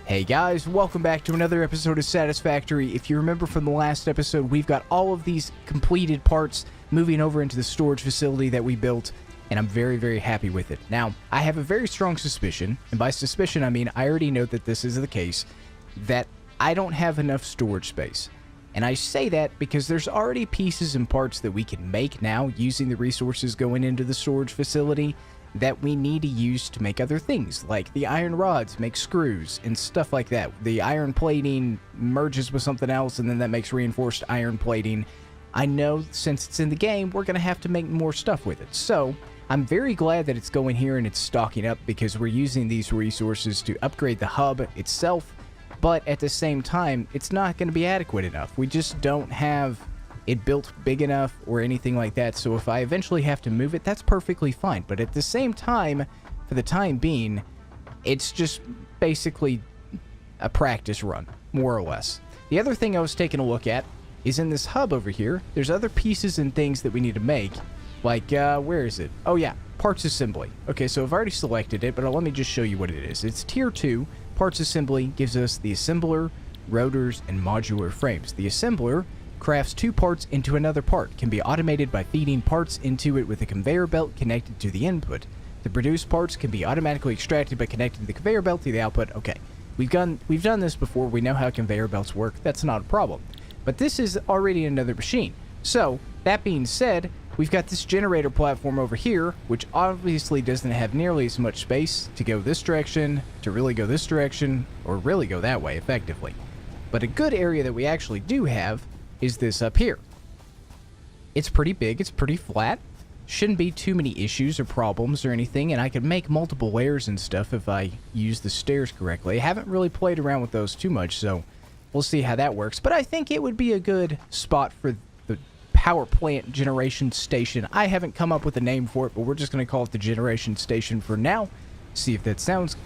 Hey guys, welcome back to another episode of Satisfactory. If you remember from the last episode, we've got all of these completed parts moving over into the storage facility that we built, and I'm very happy with it. Now, I have a very strong suspicion, and by suspicion I mean I already know that this is the case, that I don't have enough storage space. And I say that because there's already pieces and parts that we can make now using the resources going into the storage facility that we need to use to make other things, like the iron rods make screws and stuff like that. The iron plating merges with something else, and then that makes reinforced iron plating. I know since it's in the game, we're going to have to make more stuff with it. So I'm very glad that it's going here and it's stocking up, because we're using these resources to upgrade the hub itself, but at the same time, it's not going to be adequate enough. We just don't have it built big enough or anything like that, so if I eventually have to move it, that's perfectly fine. But at the same time, for the time being, it's just basically a practice run, more or less. The other thing I was taking a look at is in this hub over here, there's other pieces and things that we need to make, like, where is it? Oh yeah, parts assembly. Okay, so I've already selected it, but let me just show you what it is. It's tier 2. Parts assembly gives us the assembler, rotors, and modular frames. The assembler crafts two parts into another part, can be automated by feeding parts into it with a conveyor belt connected to the input. The produced parts can be automatically extracted by connecting the conveyor belt to the output. Okay, we've done this before, we know how conveyor belts work, that's not a problem. But this is already another machine. So, that being said, we've got this generator platform over here, which obviously doesn't have nearly as much space to go this direction, to really go this direction, or really go that way effectively. But a good area that we actually do have is this up here. It's pretty big, it's pretty flat, shouldn't be too many issues or problems or anything, and I could make multiple layers and stuff if I use the stairs correctly. I haven't really played around with those too much, so we'll see how that works, but I think it would be a good spot for the power plant generation station. I haven't come up with a name for it, but we're just going to call it the generation station for now, see if that sounds.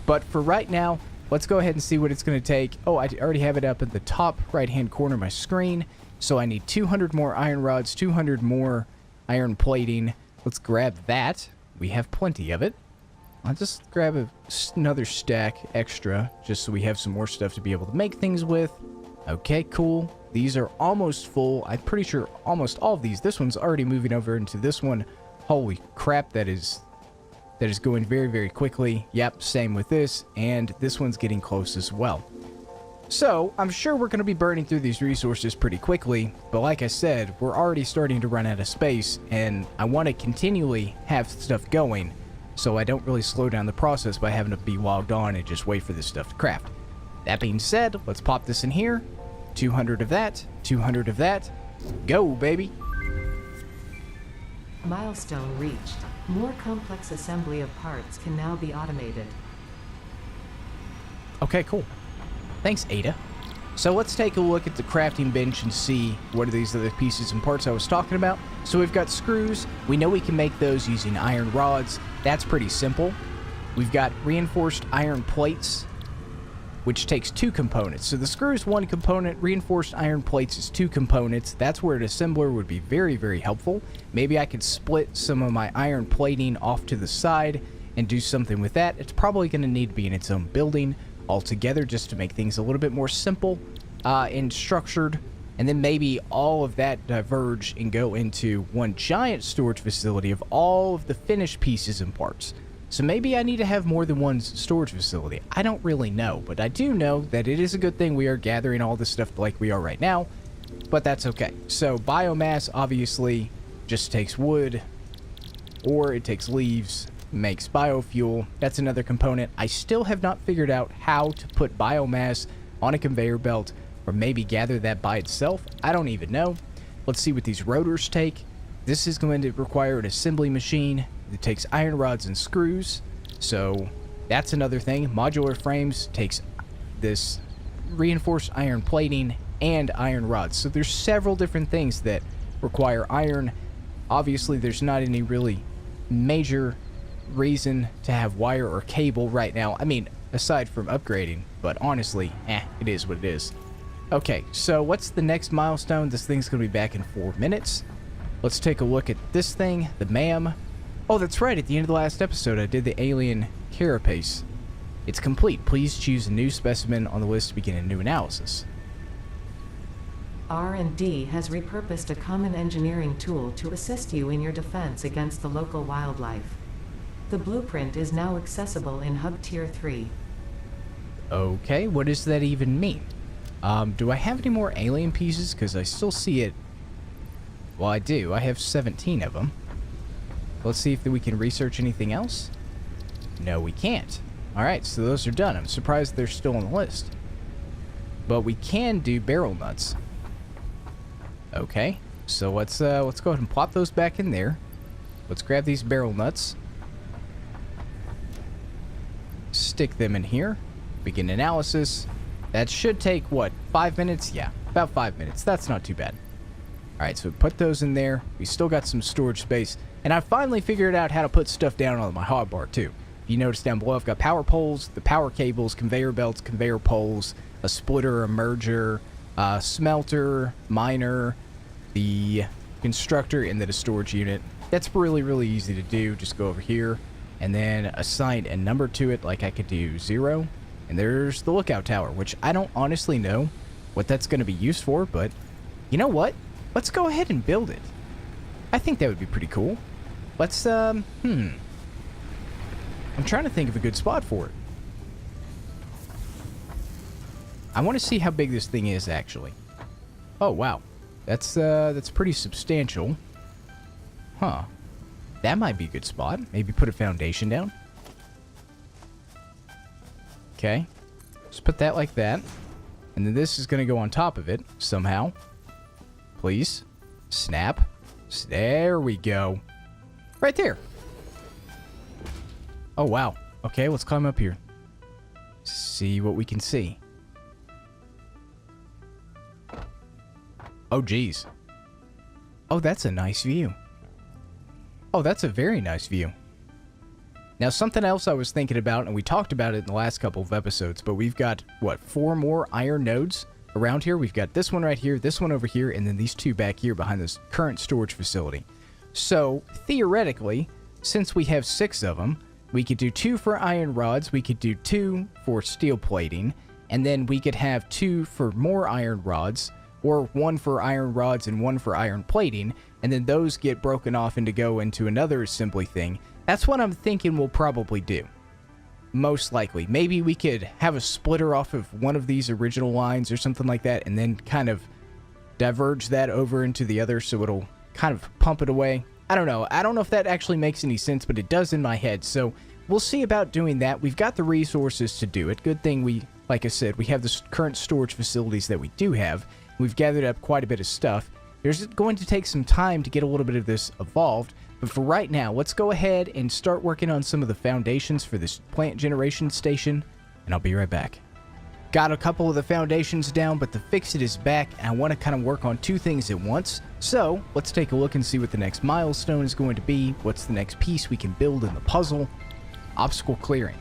But for right now, let's go ahead and see what it's going to take. Oh, I already have it up at the top right-hand corner of my screen. So I need 200 more iron rods, 200 more iron plating. Let's grab that. We have plenty of it. I'll just grab another stack extra, just so we have some more stuff to be able to make things with. Okay, cool. These are almost full. I'm pretty sure almost all of these. This one's already moving over into this one. Holy crap, that is going very quickly. Yep, same with this, and this one's getting close as well. So, I'm sure we're going to be burning through these resources pretty quickly, but like I said, we're already starting to run out of space, and I want to continually have stuff going, so I don't really slow down the process by having to be logged on and just wait for this stuff to craft. That being said, let's pop this in here. 200 of that, 200 of that. Go, baby! Milestone reached. More complex assembly of parts can now be automated. Okay, cool. Thanks, Ada. So let's take a look at the crafting bench and see what are these other pieces and parts I was talking about. So we've got screws. We know we can make those using iron rods. That's pretty simple. We've got reinforced iron plates, which takes two components. So the screw is one component, reinforced iron plates is two components. That's where an assembler would be very helpful. Maybe I could split some of my iron plating off to the side and do something with that. It's probably going to need to be in its own building altogether, just to make things a little bit more simple and structured. And then maybe all of that diverge and go into one giant storage facility of all of the finished pieces and parts. So maybe I need to have more than one storage facility. I don't really know, but I do know that it is a good thing we are gathering all this stuff like we are right now, but that's okay. So biomass obviously just takes wood, or it takes leaves, makes biofuel. That's another component. I still have not figured out how to put biomass on a conveyor belt, or maybe gather that by itself. I don't even know. Let's see what these rotors take. This is going to require an assembly machine. It takes iron rods and screws, so that's another thing. Modular frames takes this reinforced iron plating and iron rods. So there's several different things that require iron. Obviously, there's not any really major reason to have wire or cable right now. I mean, aside from upgrading, but honestly, it is what it is. Okay, so what's the next milestone? This thing's going to be back in 4 minutes. Let's take a look at this thing, the MAM. Oh, that's right, at the end of the last episode, I did the alien carapace. It's complete. Please choose a new specimen on the list to begin a new analysis. R&D has repurposed a common engineering tool to assist you in your defense against the local wildlife. The blueprint is now accessible in Hub Tier 3. Okay, what does that even mean? Do I have any more alien pieces? Because I still see it. Well, I do. I have 17 of them. Let's see if we can research anything else. No, we can't. Alright, so those are done. I'm surprised they're still on the list. But we can do barrel nuts. Okay, so let's go ahead and plop those back in there. Let's grab these barrel nuts. Stick them in here. Begin analysis. That should take, what, 5 minutes? Yeah, about 5 minutes. That's not too bad. Alright, so we put those in there. We still got some storage space. And I finally figured out how to put stuff down on my hotbar, too. If you notice down below, I've got power poles, the power cables, conveyor belts, conveyor poles, a splitter, a merger, smelter, miner, the constructor, and then a storage unit. That's really, really easy to do. Just go over here and then assign a number to it, like I could do 0. And there's the lookout tower, which I don't honestly know what that's going to be used for, but you know what? Let's go ahead and build it. I think that would be pretty cool. Let's, I'm trying to think of a good spot for it. I want to see how big this thing is, actually. Oh, wow. That's pretty substantial. Huh. That might be a good spot. Maybe put a foundation down. Okay. Just put that like that. And then this is going to go on top of it, somehow. Please. Snap. There we go. Right there. Oh, wow. Okay, let's climb up here. See what we can see. Oh, geez. Oh, that's a nice view. Oh, that's a very nice view. Now, something else I was thinking about, and we talked about it in the last couple of episodes, but we've got, what, 4 more iron nodes around here? We've got this one right here, this one over here, and then these 2 back here behind this current storage facility. So, theoretically, since we have 6 of them, we could do 2 for iron rods, we could do 2 for steel plating, and then we could have 2 for more iron rods, or 1 for iron rods and 1 for iron plating, and then those get broken off and to go into another assembly thing. That's what I'm thinking we'll probably do. Most likely. Maybe we could have a splitter off of one of these original lines or something like that, and then kind of diverge that over into the other so it'll kind of pump it away. I don't know. I don't know if that actually makes any sense, but it does in my head. So we'll see about doing that. We've got the resources to do it. Good thing we, like I said, we have the current storage facilities that we do have. We've gathered up quite a bit of stuff. There's going to take some time to get a little bit of this evolved, but for right now, let's go ahead and start working on some of the foundations for this plant generation station, and I'll be right back. Got a couple of the foundations down, but the FICSIT is back, and I want to kind of work on 2 things at once. So, let's take a look and see what the next milestone is going to be, what's the next piece we can build in the puzzle. Obstacle clearing.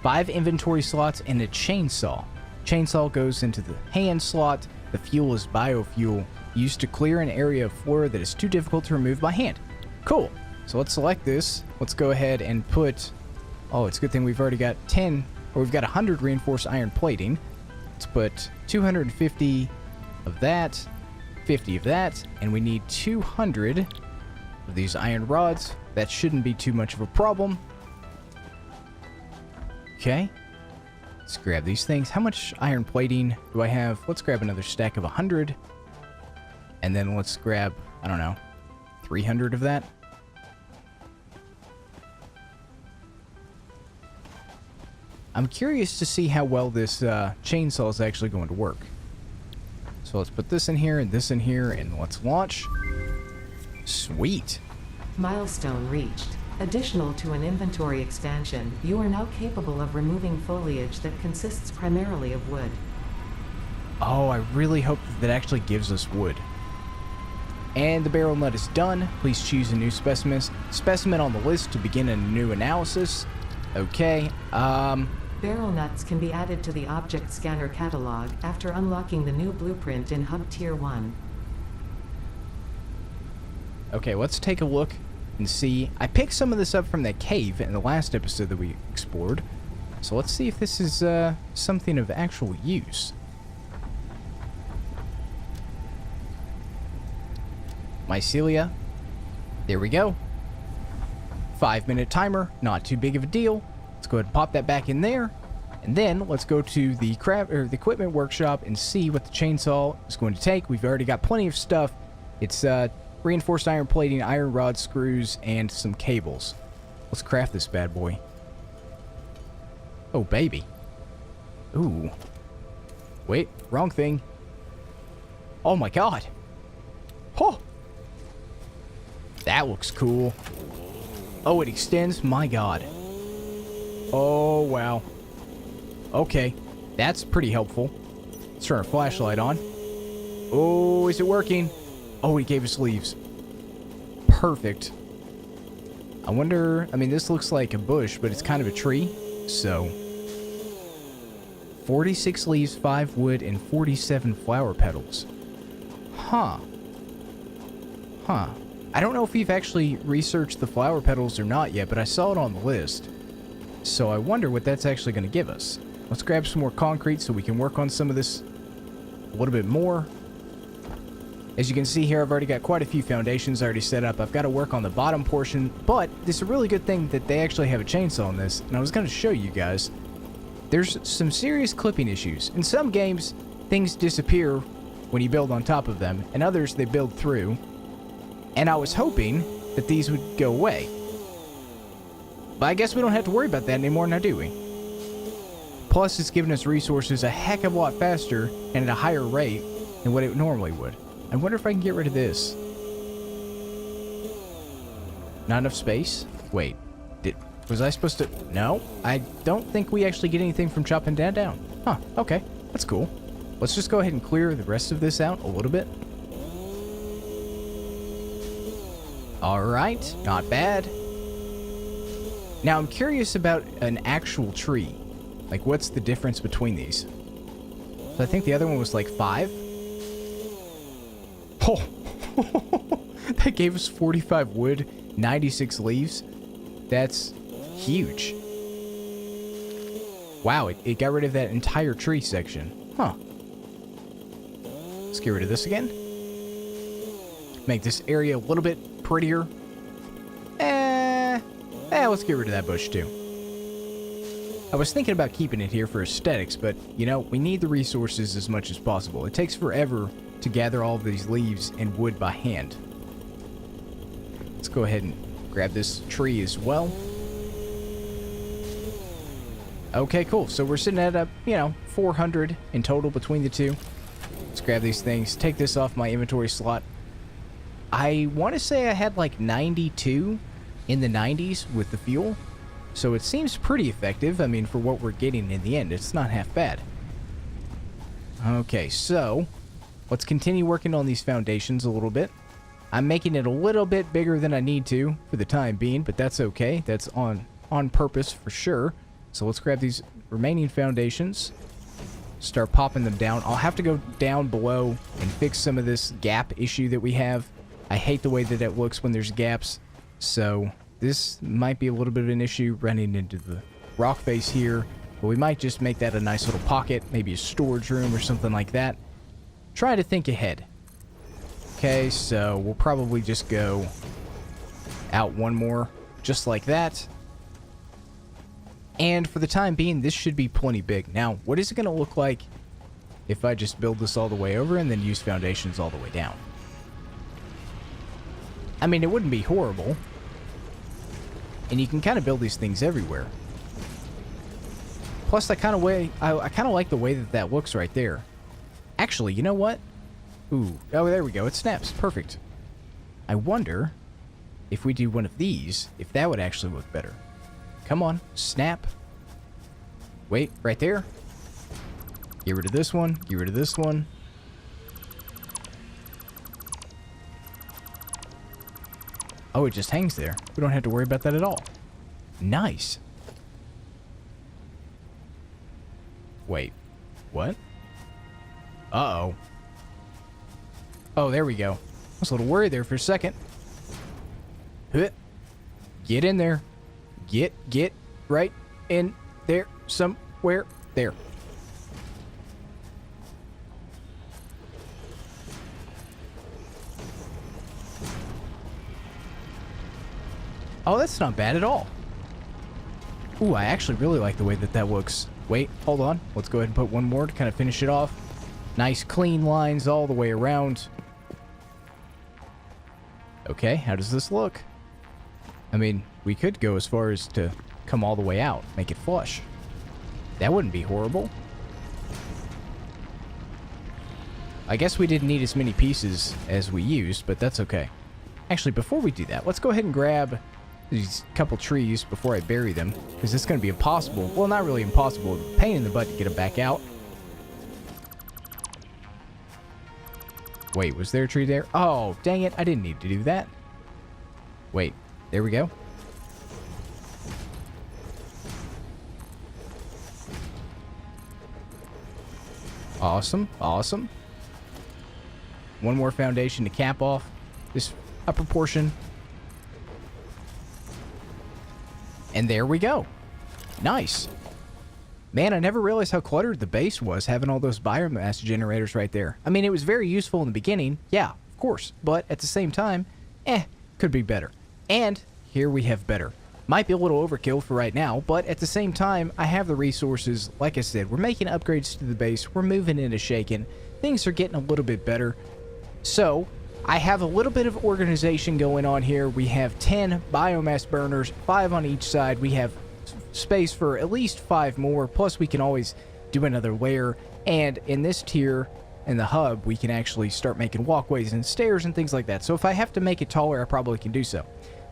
5 inventory slots and a chainsaw. Chainsaw goes into the hand slot. The fuel is biofuel, used to clear an area of floor that is too difficult to remove by hand. Cool. So let's select this. Let's go ahead and put... Oh, it's a good thing we've already got 10, or we've got 100 reinforced iron plating. Let's put 250 of that, 50 of that, and we need 200 of these iron rods. That shouldn't be too much of a problem. Okay. Let's grab these things. How much iron plating do I have? Let's grab another stack of 100. And then let's grab, I don't know, 300 of that. I'm curious to see how well this chainsaw is actually going to work. So let's put this in here, and let's launch. Sweet. Milestone reached. Additional to an inventory expansion, you are now capable of removing foliage that consists primarily of wood. Oh, I really hope that actually gives us wood. And the barrel nut is done. Please choose a new specimen on the list to begin a new analysis. Okay, Barrel nuts can be added to the object scanner catalog after unlocking the new blueprint in Hub Tier 1. Okay, let's take a look and see. I picked some of this up from that cave in the last episode that we explored. So let's see if this is something of actual use. Mycelia. There we go. 5-minute timer. Not too big of a deal. Let's go ahead and pop that back in there. And then let's go to the the equipment workshop and see what the chainsaw is going to take. We've already got plenty of stuff. It's reinforced iron plating, iron rod screws, and some cables. Let's craft this bad boy. Oh, baby. Ooh. Wait, wrong thing. Oh my god. Oh. That looks cool. Oh, it extends? My god. Oh, wow. Okay. That's pretty helpful. Let's turn our flashlight on. Oh, is it working? Oh, he gave us leaves. Perfect. I wonder... I mean, this looks like a bush, but it's kind of a tree. So... 46 leaves, 5 wood, and 47 flower petals. Huh. Huh. I don't know if we've actually researched the flower petals or not yet, but I saw it on the list. So I wonder what that's actually going to give us. Let's grab some more concrete so we can work on some of this a little bit more. As you can see here, I've already got quite a few foundations already set up. I've got to work on the bottom portion, but this is a really good thing that they actually have a chainsaw in this, and I was going to show you guys. There's some serious clipping issues. In some games, things disappear when you build on top of them, and others they build through. And I was hoping that these would go away. But I guess we don't have to worry about that anymore now, do we? Plus, it's giving us resources a heck of a lot faster and at a higher rate than what it normally would. I wonder if I can get rid of this. Not enough space? Wait. Was I supposed to... No, I don't think we actually get anything from chopping that down. Huh, okay. That's cool. Let's just go ahead and clear the rest of this out a little bit. Alright, not bad. Now, I'm curious about an actual tree. Like, what's the difference between these? So I think the other one was like 5. Oh! That gave us 45 wood, 96 leaves. That's... huge. Wow, it got rid of that entire tree section. Huh. Let's get rid of this again. Make this area a little bit prettier. Let's get rid of that bush too. I was thinking about keeping it here for aesthetics, but, you know, we need the resources as much as possible. It takes forever to gather all of these leaves and wood by hand. Let's go ahead and grab this tree as well. Okay, cool. So we're sitting at, 400 in total between the two. Let's grab these things. Take this off my inventory slot. I want to say I had like 92 in the 90s with the fuel. So it seems pretty effective. I mean, for what we're getting in the end, it's not half bad. Okay, so let's continue working on these foundations a little bit. I'm making it a little bit bigger than I need to for the time being, but that's okay. That's on purpose for sure. So let's grab these remaining foundations, start popping them down. I'll have to go down below and fix some of this gap issue that we have. I hate the way that it looks when there's gaps, so this might be a little bit of an issue running into the rock face here, but we might just make that a nice little pocket, maybe a storage room or something like that. Try to think ahead. Okay, so we'll probably just go out one more, just like that. And for the time being, this should be plenty big. Now, what is it going to look like if I just build this all the way over and then use foundations all the way down? I mean, it wouldn't be horrible. And you can kind of build these things everywhere. Plus, I kind of like the way that looks right there. Actually, you know what? Ooh, oh, there we go. It snaps. Perfect. I wonder if we do one of these, if that would actually look better. Come on, snap. Wait, right there. Get rid of this one. Get rid of this one. Oh, it just hangs there. We don't have to worry about that at all. Nice. Wait, what? Uh-oh. Oh, there we go. I was a little worried there for a second. Get in there. Get right in there. somewhere. There. Oh, that's not bad at all. Ooh, I actually really like the way that that looks. Wait, hold on. Let's go ahead and put one more to kind of finish it off. Nice clean lines all the way around. Okay, how does this look? I mean, we could go as far as to come all the way out, make it flush. That wouldn't be horrible. I guess we didn't need as many pieces as we used, but that's okay. Actually, before we do that, let's go ahead and grab these couple trees before I bury them, because it's going to be impossible. Well, not really impossible, but a pain in the butt to get them back out. Wait, was there a tree there? Oh, dang it, I didn't need to do that. Wait, there we go. Awesome, awesome. One more foundation to cap off this upper portion. And there we go. Nice. Man, I never realized how cluttered the base was, having all those biomass generators right there. I mean, it was very useful in the beginning. Yeah, of course. But at the same time, could be better. And here we have better. Might be a little overkill for right now, but at the same time, I have the resources. Like I said, we're making upgrades to the base. We're moving into shaking. Things are getting a little bit better. So, I have a little bit of organization going on here. We have 10 biomass burners, 5 on each side. We have space for at least 5 more, plus we can always do another layer. And in this tier, in the hub, we can actually start making walkways and stairs and things like that. So if I have to make it taller, I probably can do so.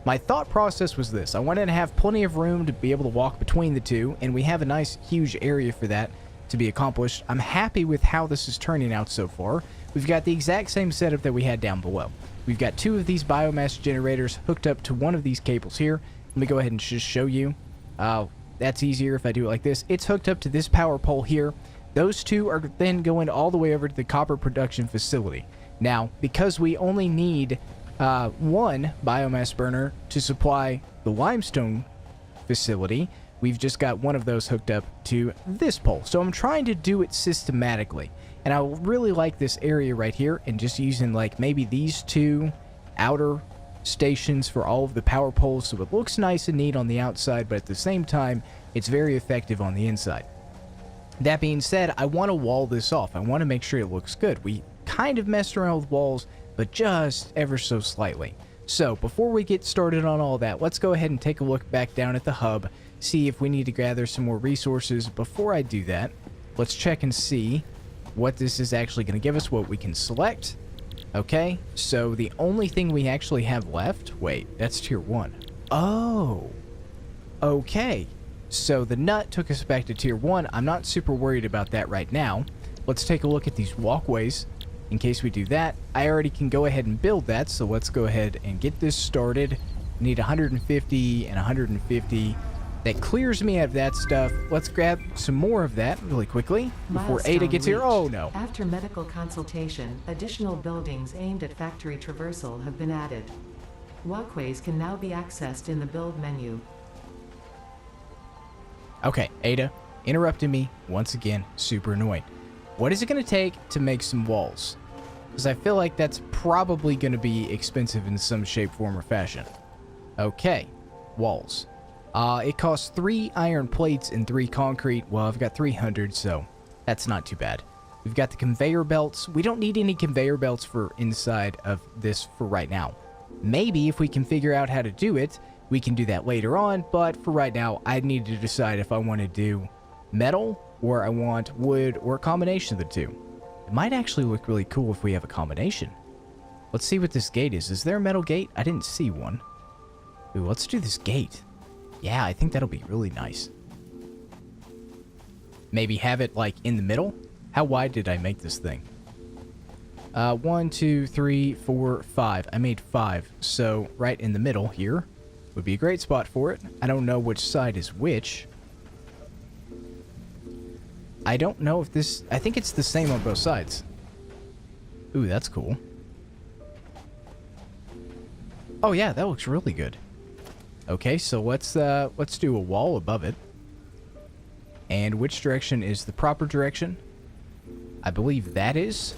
My thought process was this. I wanted to have plenty of room to be able to walk between the two, and we have a nice, huge area for that to be accomplished. I'm happy with how this is turning out so far. We've got the exact same setup that we had down below. We've got 2 of these biomass generators hooked up to one of these cables here. Let me go ahead and just show you. That's easier if I do it like this. It's hooked up to this power pole here. Those 2 are then going all the way over to the copper production facility. Now, because we only need one biomass burner to supply the limestone facility, we've just got one of those hooked up to this pole. So I'm trying to do it systematically. And I really like this area right here, and just using like maybe these 2 outer stations for all of the power poles, so it looks nice and neat on the outside, but at the same time, it's very effective on the inside. That being said, I want to wall this off. I want to make sure it looks good. We kind of messed around with walls, but just ever so slightly. So before we get started on all that, let's go ahead and take a look back down at the hub, see if we need to gather some more resources. Before I do that, let's check and see what this is actually going to give us, what we can select. Okay, so the only thing we actually have left... Wait, that's tier 1. Oh, okay. So the nut took us back to tier 1. I'm not super worried about that right now. Let's take a look at these walkways. In case we do that, I already can go ahead and build that, so let's go ahead and get this started. Need 150 and 150. That clears me of that stuff. Let's grab some more of that really quickly before Ada gets here. Oh, no. After medical consultation, additional buildings aimed at factory traversal have been added. Walkways can now be accessed in the build menu. Okay, Ada, interrupting me once again. Super annoying. What is it going to take to make some walls? Because I feel like that's probably going to be expensive in some shape, form, or fashion. Okay, walls. It costs 3 iron plates and 3 concrete. Well, I've got 300, so that's not too bad. We've got the conveyor belts. We don't need any conveyor belts for inside of this for right now. Maybe if we can figure out how to do it, we can do that later on, but for right now, I need to decide if I want to do metal or I want wood or a combination of the two. It might actually look really cool if we have a combination. Let's see what this gate is. Is there a metal gate? I didn't see one. Ooh, let's do this gate. Yeah, I think that'll be really nice. Maybe have it, like, in the middle? How wide did I make this thing? 1, 2, 3, 4, 5. I made 5. So, right in the middle here would be a great spot for it. I don't know which side is which. I don't know if this... I think it's the same on both sides. Ooh, that's cool. Oh, yeah, that looks really good. Okay, so let's do a wall above it. And which direction is the proper direction? I believe that is.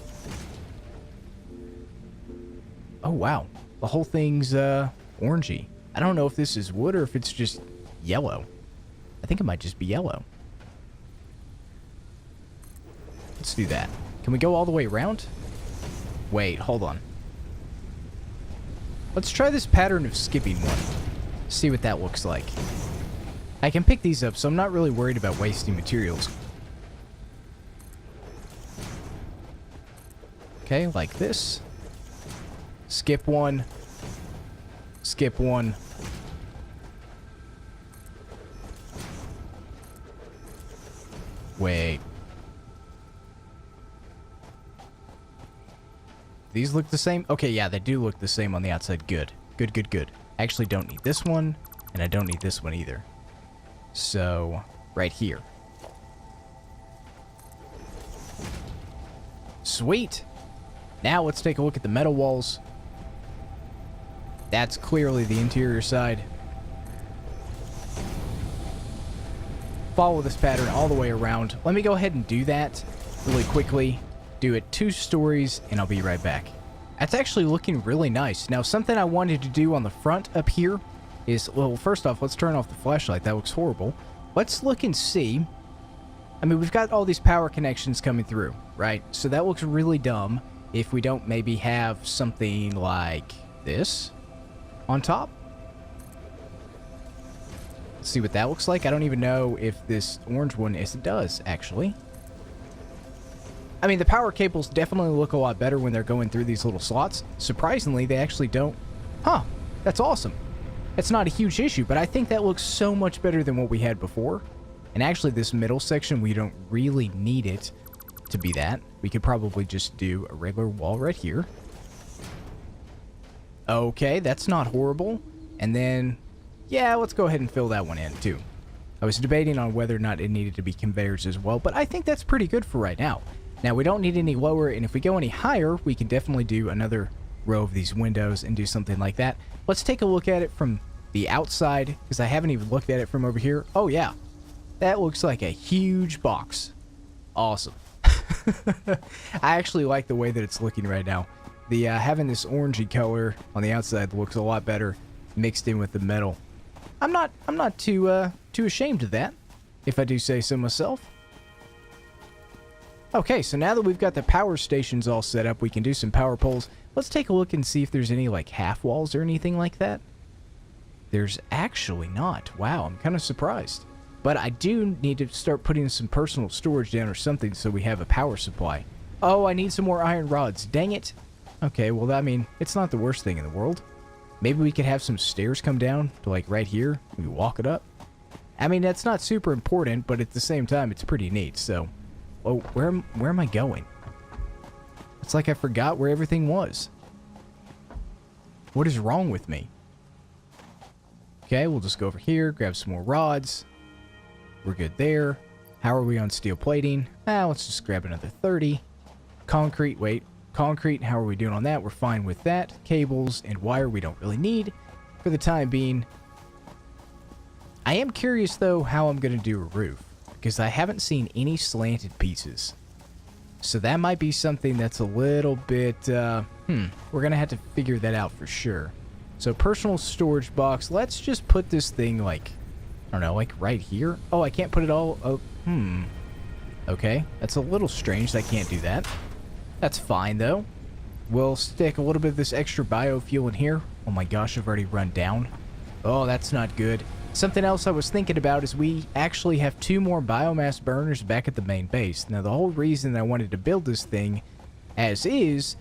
Oh, wow. The whole thing's orangey. I don't know if this is wood or if it's just yellow. I think it might just be yellow. Let's do that. Can we go all the way around? Wait, hold on. Let's try this pattern of skipping one. See what that looks like. I can pick these up, so I'm not really worried about wasting materials. Okay, like this. Skip one. Skip one. Wait. These look the same? Okay, yeah, they do look the same on the outside. Good. Good, good, good. I actually don't need this one, and I don't need this one either. So, right here. Sweet! Now let's take a look at the metal walls. That's clearly the interior side. Follow this pattern all the way around. Let me go ahead and do that really quickly. Do it 2 stories, and I'll be right back. That's actually looking really nice. Now, something I wanted to do on the front up here is, well, first off, let's turn off the flashlight. That looks horrible. Let's look and see. I mean, we've got all these power connections coming through, right? So that looks really dumb if we don't maybe have something like this on top. Let's see what that looks like. I don't even know if this orange one is. It does, actually. I mean, the power cables definitely look a lot better when they're going through these little slots. Surprisingly, they actually don't. Huh, that's awesome. It's not a huge issue, but I think that looks so much better than what we had before. And actually, this middle section, we don't really need it to be that. We could probably just do a regular wall right here. Okay, that's not horrible. And then, yeah, let's go ahead and fill that one in, too. I was debating on whether or not it needed to be conveyors as well, but I think that's pretty good for right now. Now, we don't need any lower, and if we go any higher, we can definitely do another row of these windows and do something like that. Let's take a look at it from the outside, because I haven't even looked at it from over here. Oh, yeah. That looks like a huge box. Awesome. I actually like the way that it's looking right now. The having this orangey color on the outside looks a lot better mixed in with the metal. I'm not too ashamed of that, if I do say so myself. Okay, so now that we've got the power stations all set up, we can do some power poles. Let's take a look and see if there's any, like, half walls or anything like that. There's actually not. Wow, I'm kind of surprised. But I do need to start putting some personal storage down or something so we have a power supply. Oh, I need some more iron rods. Dang it. Okay, well, I mean, it's not the worst thing in the world. Maybe we could have some stairs come down to, like, right here. We walk it up. I mean, that's not super important, but at the same time, it's pretty neat, so... Oh, where am I going? It's like I forgot where everything was. What is wrong with me? Okay, we'll just go over here, grab some more rods. We're good there. How are we on steel plating? Let's just grab another 30. Concrete, wait. Concrete, how are we doing on that? We're fine with that. Cables and wire we don't really need for the time being. I am curious, though, how I'm going to do a roof, because I haven't seen any slanted pieces. So that might be something that's a little bit, we're going to have to figure that out for sure. So personal storage box, let's just put this thing, like, I don't know, like right here. Oh, I can't put it all, okay, that's a little strange that I can't do that. That's fine, though. We'll stick a little bit of this extra biofuel in here. Oh my gosh, I've already run down. Oh, that's not good. Something else I was thinking about is we actually have 2 more biomass burners back at the main base. Now, the whole reason I wanted to build this thing as is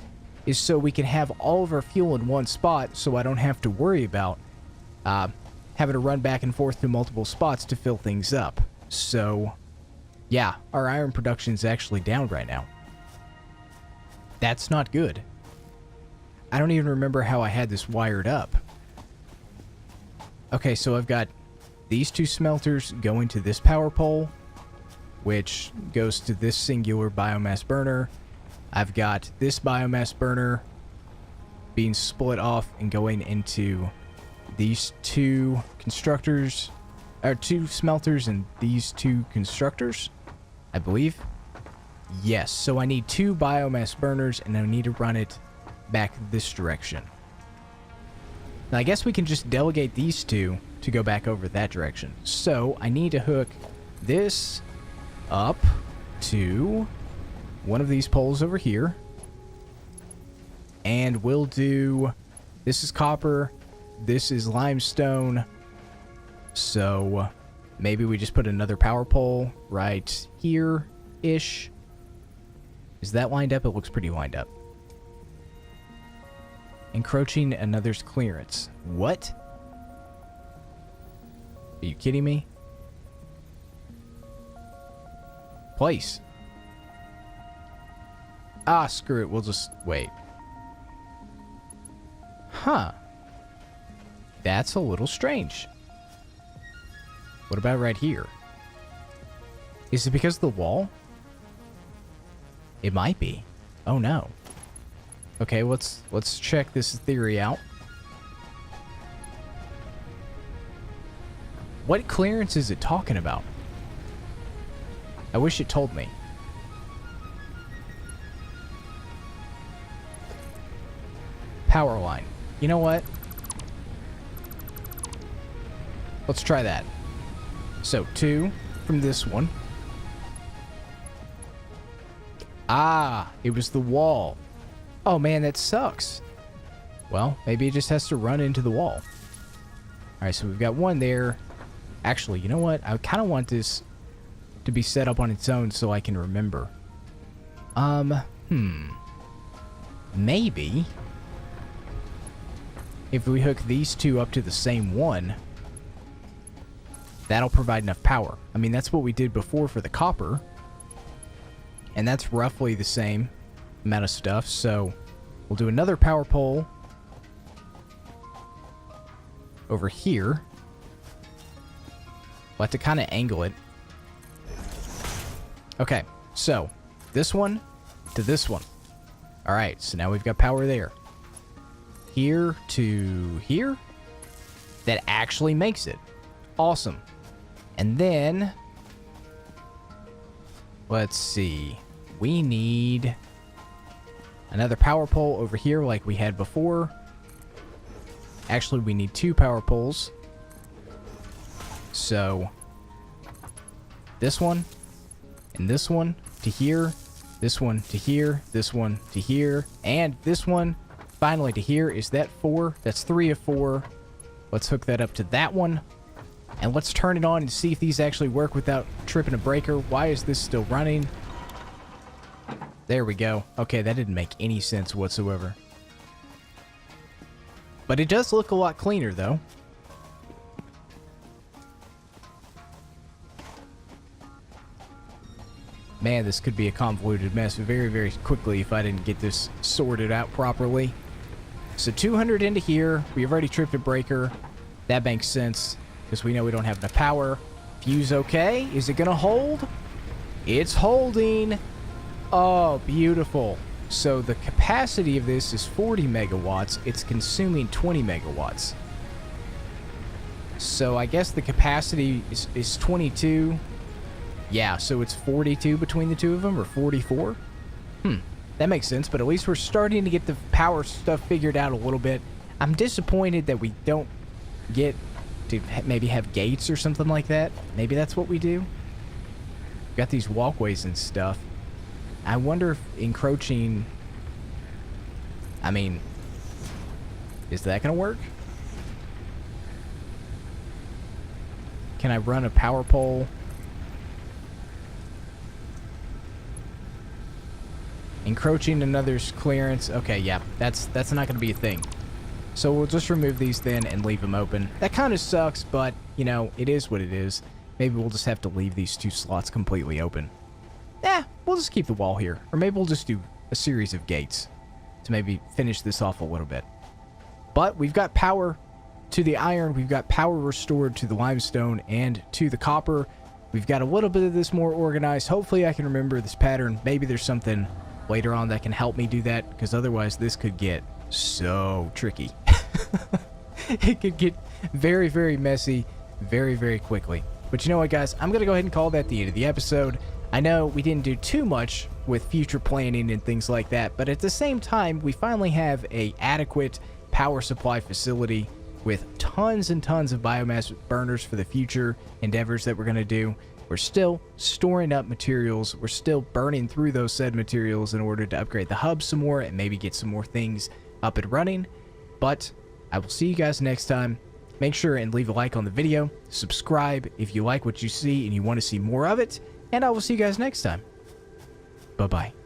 so we can have all of our fuel in one spot so I don't have to worry about having to run back and forth to multiple spots to fill things up. So, yeah, our iron production is actually down right now. That's not good. I don't even remember how I had this wired up. Okay, so I've got these 2 smelters going to this power pole, which goes to this singular biomass burner. I've got this biomass burner being split off and going into these 2 constructors. or 2 smelters and these 2 constructors, I believe. Yes, so I need 2 biomass burners, and I need to run it back this direction. Now, I guess we can just delegate these 2 to go back over that direction. So, I need to hook this up to one of these poles over here. And we'll do... This is copper. This is limestone. So, maybe we just put another power pole right here-ish. Is that lined up? It looks pretty lined up. Encroaching another's clearance. What? Are you kidding me? Place. Ah, screw it. We'll just wait. Huh. That's a little strange. What about right here? Is it because of the wall? It might be. Oh no. Okay, let's check this theory out. What clearance is it talking about? I wish it told me. Power line. You know what? Let's try that. So, 2 from this one. Ah, it was the wall. Oh man, that sucks. Well, maybe it just has to run into the wall. Alright, so we've got 1 there. Actually, you know what? I kind of want this to be set up on its own so I can remember. Maybe if we hook these 2 up to the same one, that'll provide enough power. I mean, that's what we did before for the copper. And that's roughly the same amount of stuff. So we'll do another power pole over here. We'll have to kind of angle it. Okay, so this one to this one. All right, so now we've got power there. Here to here. That actually makes it. Awesome. And then, let's see. We need another power pole over here like we had before. Actually, we need 2 power poles. So, this one and this one to here. This one to here. This one to here. And this one finally to here. Is that 4? That's 3 of 4. Let's hook that up to that one. And let's turn it on and see if these actually work without tripping a breaker. Why is this still running? There we go. Okay, that didn't make any sense whatsoever. But it does look a lot cleaner, though. Man, this could be a convoluted mess very, very quickly if I didn't get this sorted out properly. So 200 into here. We've already tripped a breaker. That makes sense, because we know we don't have enough power. Fuse okay. Is it going to hold? It's holding. Oh, beautiful. So the capacity of this is 40 megawatts. It's consuming 20 megawatts. So I guess the capacity is 22. Yeah, so it's 42 between the 2 of them, or 44? That makes sense, but at least we're starting to get the power stuff figured out a little bit. I'm disappointed that we don't get to maybe have gates or something like that. Maybe that's what we do. We've got these walkways and stuff. I wonder if encroaching... I mean, is that going to work? Can I run a power pole? Encroaching another's clearance. Okay, yeah, that's not going to be a thing. So we'll just remove these then and leave them open. That kind of sucks, but, you know, it is what it is. Maybe we'll just have to leave these 2 slots completely open. We'll just keep the wall here. Or maybe we'll just do a series of gates to maybe finish this off a little bit. But we've got power to the iron. We've got power restored to the limestone and to the copper. We've got a little bit of this more organized. Hopefully I can remember this pattern. Maybe there's something later on that can help me do that, because otherwise this could get so tricky. It could get very, very messy very, very quickly. But you know what, guys? I'm going to go ahead and call that the end of the episode. I know we didn't do too much with future planning and things like that, but at the same time, we finally have a adequate power supply facility with tons and tons of biomass burners for the future endeavors that we're going to do. We're still storing up materials. We're still burning through those said materials in order to upgrade the hub some more and maybe get some more things up and running. But I will see you guys next time. Make sure and leave a like on the video. Subscribe if you like what you see and you want to see more of it. And I will see you guys next time. Bye-bye.